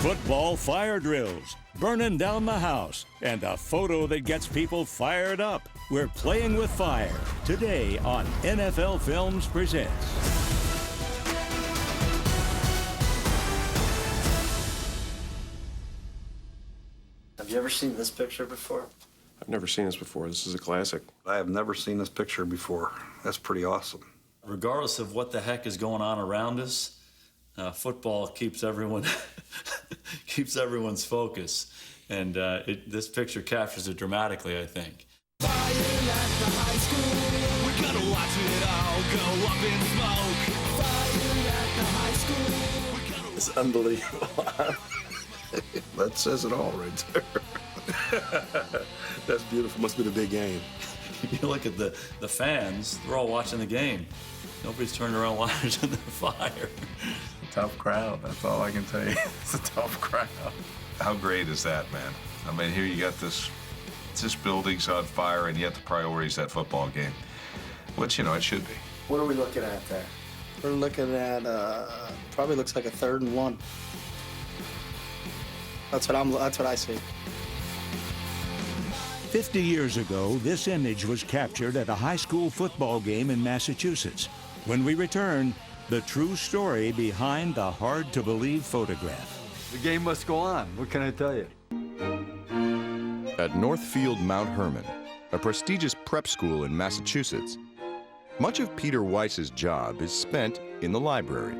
Football fire drills, burning down the house, and a photo that gets people fired up. We're playing with fire today on NFL Films Presents. Have you ever seen this picture before? I've never seen this before. This is a classic. I have never seen this picture before. That's pretty awesome. Regardless of what the heck is going on around us, football keeps everyone keeps everyone's focus, and this picture captures it dramatically, I think. Fire at the high school. We're gonna watch it all go up in smoke. Fire at the high school. It's unbelievable. That says it all right there. That's beautiful. Must be the big game. You look at the fans, they're all watching the game. Nobody's turning around watching the fire. Tough crowd, that's all I can tell you. It's a tough crowd. How great is that, man? I mean, here you got this building's on fire, and yet the priority is that football game, which, you know, it should be. What are we looking at there? We're looking at, probably looks like a 3rd and 1. That's what I see. 50 years ago, this image was captured at a high school football game in Massachusetts. When we return, the true story behind the hard-to-believe photograph. The game must go on. What can I tell you? At Northfield Mount Hermon, a prestigious prep school in Massachusetts, much of Peter Weis's job is spent in the library.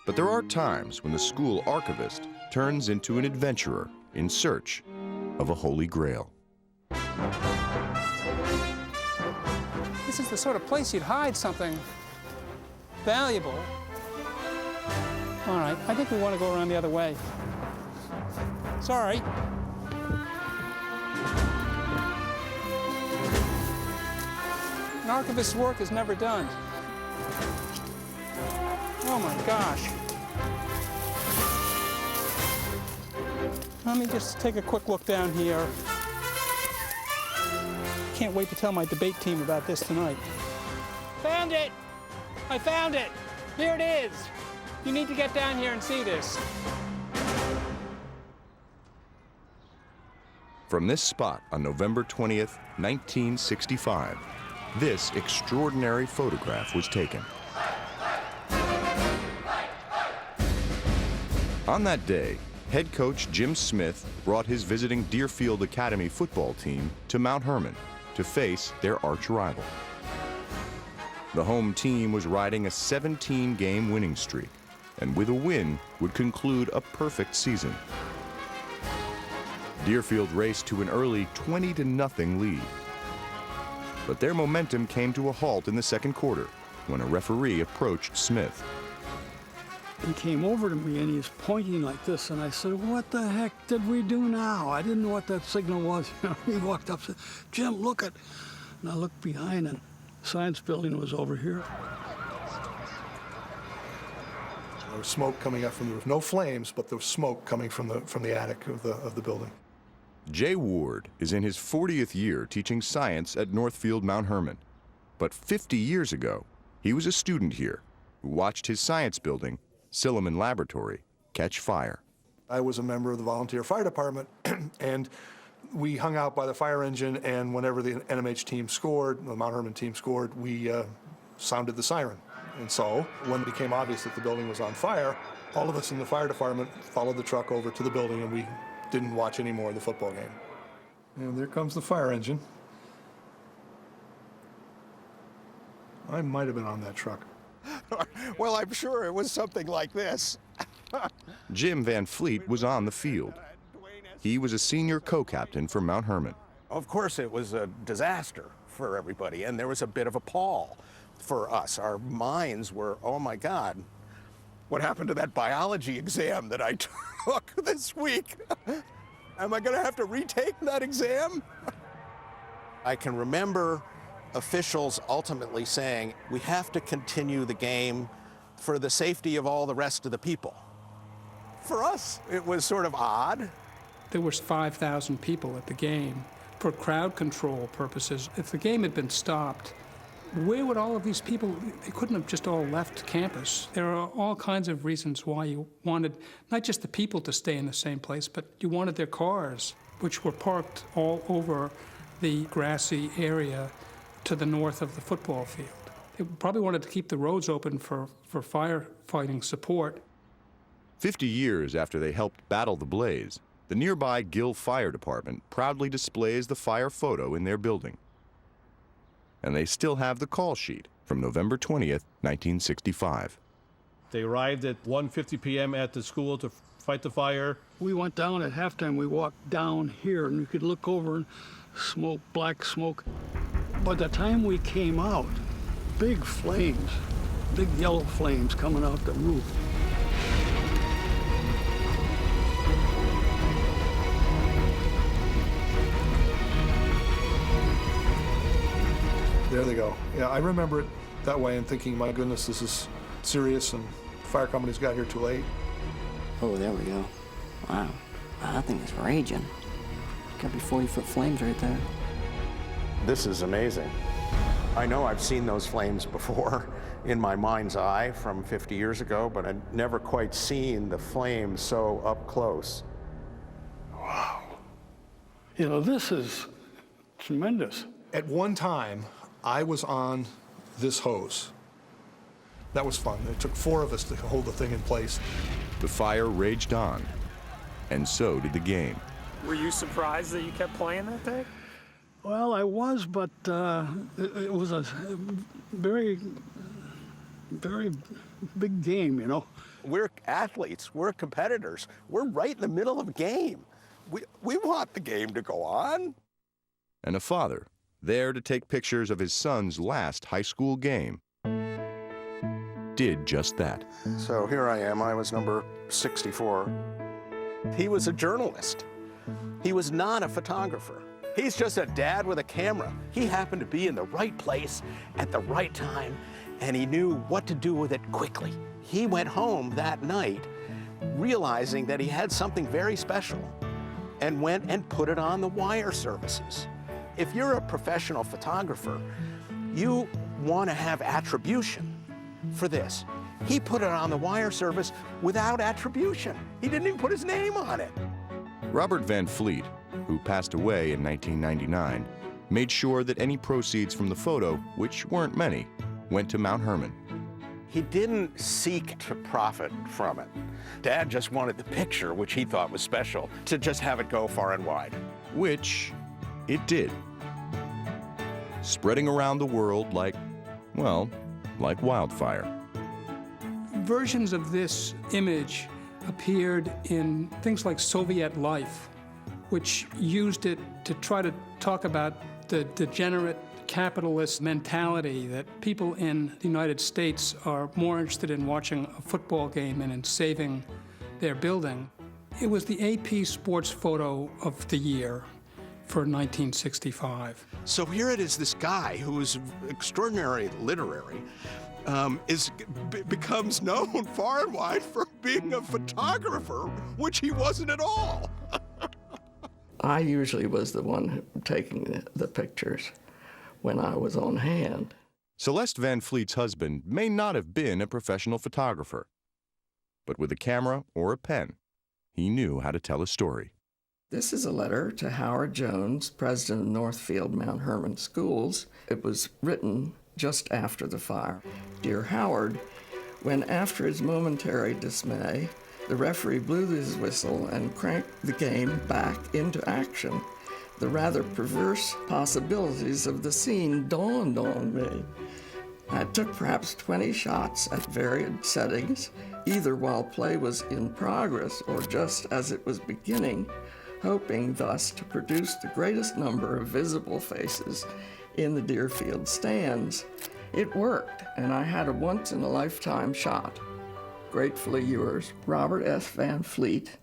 But there are times when the school archivist turns into an adventurer in search of a holy grail. This is the sort of place you'd hide something valuable. All right, I think we want to go around the other way. Sorry. An archivist's work is never done. Oh my gosh. Let me just take a quick look down here. Can't wait to tell my debate team about this tonight. Found it! I found it! Here it is! You need to get down here and see this. From this spot on November 20th, 1965, this extraordinary photograph was taken. On that day, head coach Jim Smith brought his visiting Deerfield Academy football team to Mount Hermon to face their arch rival. The home team was riding a 17-game winning streak, and with a win would conclude a perfect season. Deerfield raced to an early 20-0 lead. But their momentum came to a halt in the second quarter when a referee approached Smith. He came over to me and he was pointing like this, and I said, "What the heck did we do now?" I didn't know what that signal was. He walked up and said, "Jim, look at," and I looked behind, and the science building was over here. There was smoke coming up from the roof. No flames, but there was smoke coming from the attic of the building. Jay Ward is in his 40th year teaching science at Northfield Mount Hermon. But 50 years ago, he was a student here who watched his science building, Silliman Laboratory, catch fire. I was a member of the volunteer fire department, and we hung out by the fire engine, and whenever the NMH team scored, the Mount Hermon team scored, we sounded the siren. And so, when it became obvious that the building was on fire, all of us in the fire department followed the truck over to the building, and we didn't watch any more of the football game. And there comes the fire engine. I might have been on that truck. Well, I'm sure it was something like this. Jim Van Fleet was on the field. He was a senior co-captain for Mount Hermon. Of course, it was a disaster for everybody, and there was a bit of a pall for us. Our minds were, oh my God, what happened to that biology exam that I took this week? Am I going to have to retake that exam? I can remember officials ultimately saying, we have to continue the game for the safety of all the rest of the people. For us, it was sort of odd. There was 5,000 people at the game. For crowd control purposes, if the game had been stopped, where would all of these people, they couldn't have just all left campus. There are all kinds of reasons why you wanted not just the people to stay in the same place, but you wanted their cars, which were parked all over the grassy area to the north of the football field. They probably wanted to keep the roads open for firefighting support. 50 years after they helped battle the blaze, the nearby Gill Fire Department proudly displays the fire photo in their building. And they still have the call sheet from November 20th, 1965. They arrived at 1:50 p.m. at the school to fight the fire. We went down at halftime. We walked down here, and you could look over and smoke, black smoke. By the time we came out, big flames, big yellow flames coming out the roof. There they go. Yeah, I remember it that way and thinking, my goodness, this is serious, and the fire company's got here too late. Oh, there we go. Wow. That thing is raging. Gotta be 40-foot flames right there. This is amazing. I know I've seen those flames before in my mind's eye from 50 years ago, but I'd never quite seen the flames so up close. Wow. You know, this is tremendous. At one time, I was on this hose. That was fun. It took 4 of us to hold the thing in place. The fire raged on, and so did the game. Were you surprised that you kept playing that day? Well, I was, but it was a very, very big game, you know. We're athletes, we're competitors. We're right in the middle of a game. We want the game to go on. And a father, there to take pictures of his son's last high school game, did just that. So here I am, I was number 64. He was a journalist. He was not a photographer. He's just a dad with a camera. He happened to be in the right place at the right time, and he knew what to do with it quickly. He went home that night realizing that he had something very special and went and put it on the wire services. If you're a professional photographer, you want to have attribution for this. He put it on the wire service without attribution. He didn't even put his name on it. Robert Van Fleet, who passed away in 1999, made sure that any proceeds from the photo, which weren't many, went to Mount Hermon. He didn't seek to profit from it. Dad just wanted the picture, which he thought was special, to just have it go far and wide. Which it did. Spreading around the world like, well, like wildfire. Versions of this image appeared in things like Soviet Life, which used it to try to talk about the degenerate capitalist mentality that people in the United States are more interested in watching a football game than in saving their building. It was the AP Sports Photo of the Year for 1965. So here it is, this guy who is extraordinarily literary, becomes known far and wide for being a photographer, which he wasn't at all. I usually was the one taking the pictures when I was on hand. Celeste Van Fleet's husband may not have been a professional photographer, but with a camera or a pen, he knew how to tell a story. This is a letter to Howard Jones, president of Northfield Mount Hermon Schools. It was written just after the fire. Dear Howard, when after his momentary dismay, the referee blew his whistle and cranked the game back into action, the rather perverse possibilities of the scene dawned on me. I took perhaps 20 shots at varied settings, either while play was in progress or just as it was beginning, hoping thus to produce the greatest number of visible faces in the Deerfield stands. It worked, and I had a once-in-a-lifetime shot. Gratefully yours, Robert S. Van Fleet.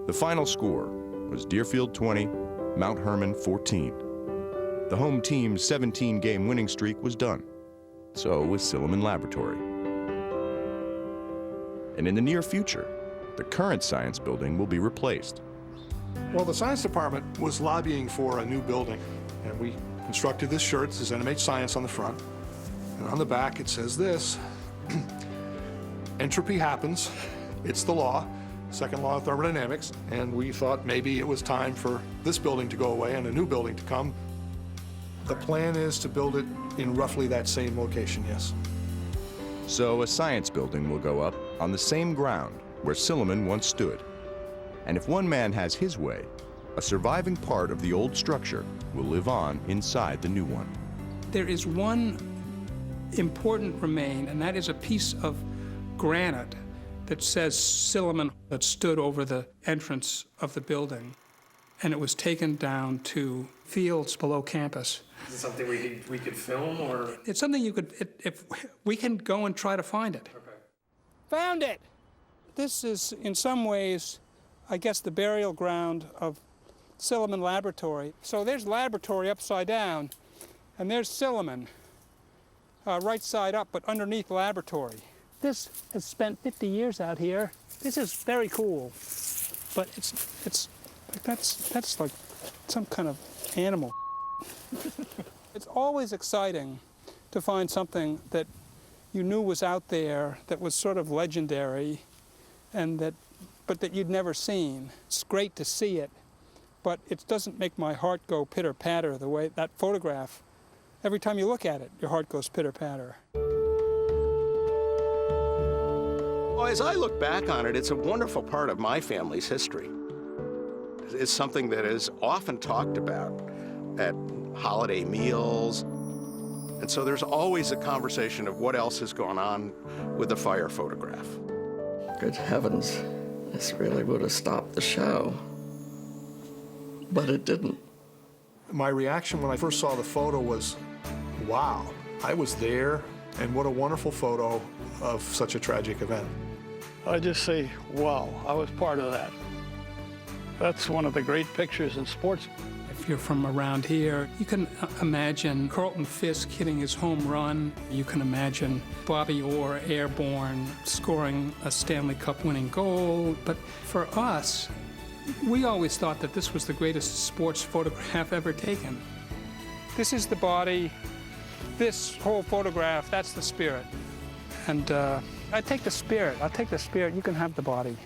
The final score was Deerfield 20, Mount Hermon 14. The home team's 17-game winning streak was done. So was Silliman Laboratory. And in the near future, the current science building will be replaced. Well, the science department was lobbying for a new building, and we constructed this shirt. It says NMH Science on the front. And on the back, it says this: entropy happens. It's the law, second law of thermodynamics. And we thought maybe it was time for this building to go away and a new building to come. The plan is to build it in roughly that same location, yes. So a science building will go up on the same ground where Silliman once stood. And if one man has his way, a surviving part of the old structure will live on inside the new one. There is one important remain, and that is a piece of granite that says Silliman, that stood over the entrance of the building, and it was taken down to fields below campus. Is it something we could film, or? It's something you could, if we can go and try to find it. Okay. Found it! This is, in some ways, I guess, the burial ground of Silliman Laboratory. So there's laboratory upside down, and there's Silliman, right side up, but underneath laboratory. This has spent 50 years out here. This is very cool, but that's like some kind of animal. It's always exciting to find something that you knew was out there that was sort of legendary, and but that you'd never seen. It's great to see it, but it doesn't make my heart go pitter-patter the way that photograph. Every time you look at it, your heart goes pitter-patter. Well, as I look back on it, it's a wonderful part of my family's history. It's something that is often talked about at holiday meals. And so there's always a conversation of what else has gone on with the fire photograph. Good heavens, this really would have stopped the show. But it didn't. My reaction when I first saw the photo was, wow, I was there, and what a wonderful photo of such a tragic event. I just say, wow, I was part of that. That's one of the great pictures in sports. If you're from around here, you can imagine Carlton Fisk hitting his home run. You can imagine Bobby Orr, airborne, scoring a Stanley Cup winning goal. But for us, we always thought that this was the greatest sports photograph ever taken. This is the body. This whole photograph, that's the spirit. And I take the spirit. I'll take the spirit. You can have the body.